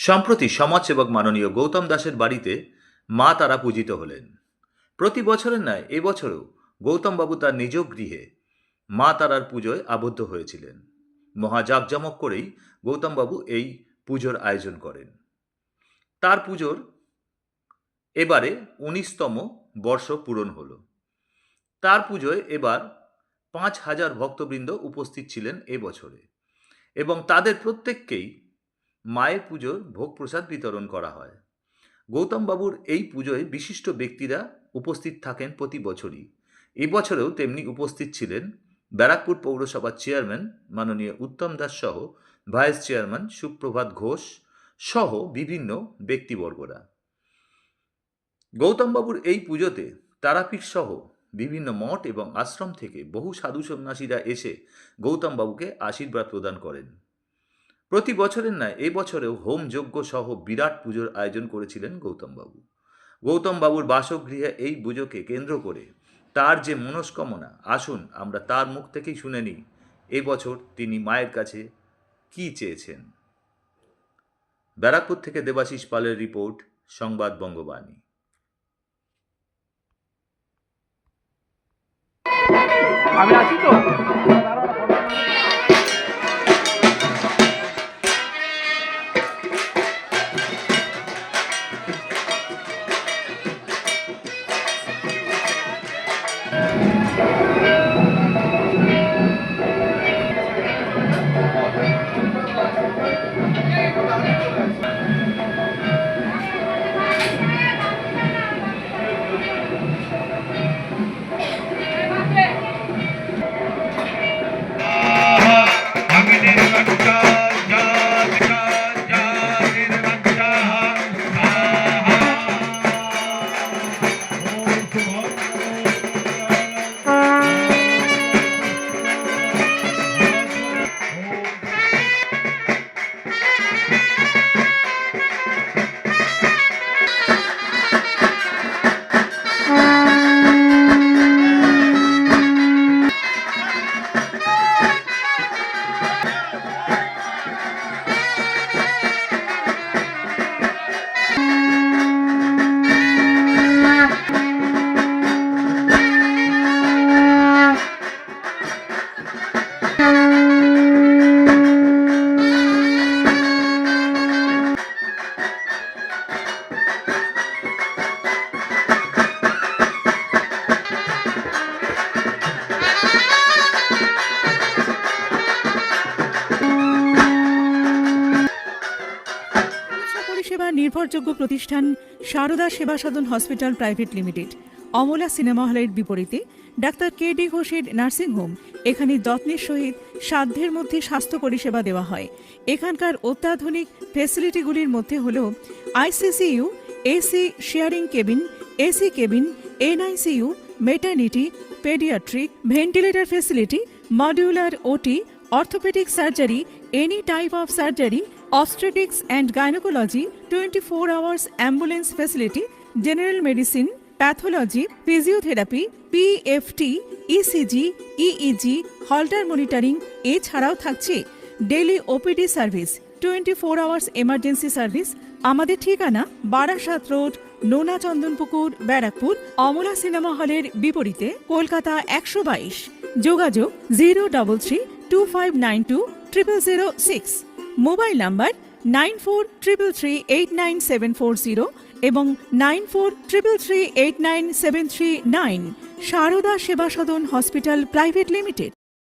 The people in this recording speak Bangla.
সম্প্রতি সমাজসেবক মাননীয় গৌতম দাসের বাড়িতে মা তারা পূজিত হলেন। প্রতি বছরের ন্যায় এবছরও গৌতমবাবু তার নিজ গৃহে মা তারার পুজোয় আবদ্ধ হয়েছিলেন। মহা জাঁকজমক করেই গৌতমবাবু এই পুজোর আয়োজন করেন। তার পুজোর এবারে ১৯তম বর্ষ পূরণ হল। তার পুজোয় এবার ৫,০০০ ভক্তবৃন্দ উপস্থিত ছিলেন এবছরে এবং তাদের প্রত্যেককেই মায়ের পুজোর ভোগ প্রসাদ বিতরণ করা হয়। গৌতমবাবুর এই পুজোয় বিশিষ্ট ব্যক্তিরা উপস্থিত থাকেন প্রতি বছরই। এবছরেও তেমনি উপস্থিত ছিলেন ব্যারাকপুর পৌরসভার চেয়ারম্যান মাননীয় উত্তম দাস সহ ভাইস চেয়ারম্যান সুপ্রভাত ঘোষ সহ বিভিন্ন ব্যক্তিবর্গরা। গৌতমবাবুর এই পুজোতে তারাপীঠ সহ বিভিন্ন মঠ এবং আশ্রম থেকে বহু সাধু সন্ন্যাসীরা এসে গৌতমবাবুকে আশীর্বাদ প্রদান করেন। প্রতি বছরের ন্যায় এবছরেও হোম যজ্ঞ সহ বিরাট পুজোর আয়োজন করেছিলেন গৌতমবাবু। গৌতমবাবুর বাসগৃহে এই পুজোকে কেন্দ্র করে তার যে মনস্কামনা, আসুন আমরা তার মুখ থেকেই শুনে নিই এবছর তিনি মায়ের কাছে কি চেয়েছেন। ব্যারাকপুর থেকে দেবাশিস পালের রিপোর্ট, সংবাদ বঙ্গবাণী। আমি আছি তো। পরিষেবা নির্ভরযোগ্য প্রতিষ্ঠান Sarada Seva Sadan hospital private limited, Amala cinema হলের বিপরীতে ডাক্তার কে.ডি. ঘোষের নার্সিংহোম। এখানে যত্নের সহিত সাধ্যের মধ্যে স্বাস্থ্য পরিষেবা দেওয়া হয়। এখানকার অত্যাধুনিক ফেসিলিটিগুলির মধ্যে হল ICCU, AC sharing cabin, AC cabin, NICU, maternity, paediatric, ventilator facility, modular OT, orthopaedic surgery, any type of surgery, obstetrics and gynecology, 24 hours ambulance facility, general medicine, pathology, physiotherapy, PFT, ECG, EEG, Holter monitoring এছাড়াও থাকছে daily OPD service, 24 hours emergency service. আমাদের ঠিকানা বারাসাত রোড, নোনা চন্দনপুকুর, ব্যারাকপুর, অমলা সিনেমা হলের বিপরীতে, কলকাতা ১২২। যোগাযোগ 03325920006। মোবাইল নাম্বার 9433389740 এবং 9433389739। Sarada Seva Sadan hospital private limited.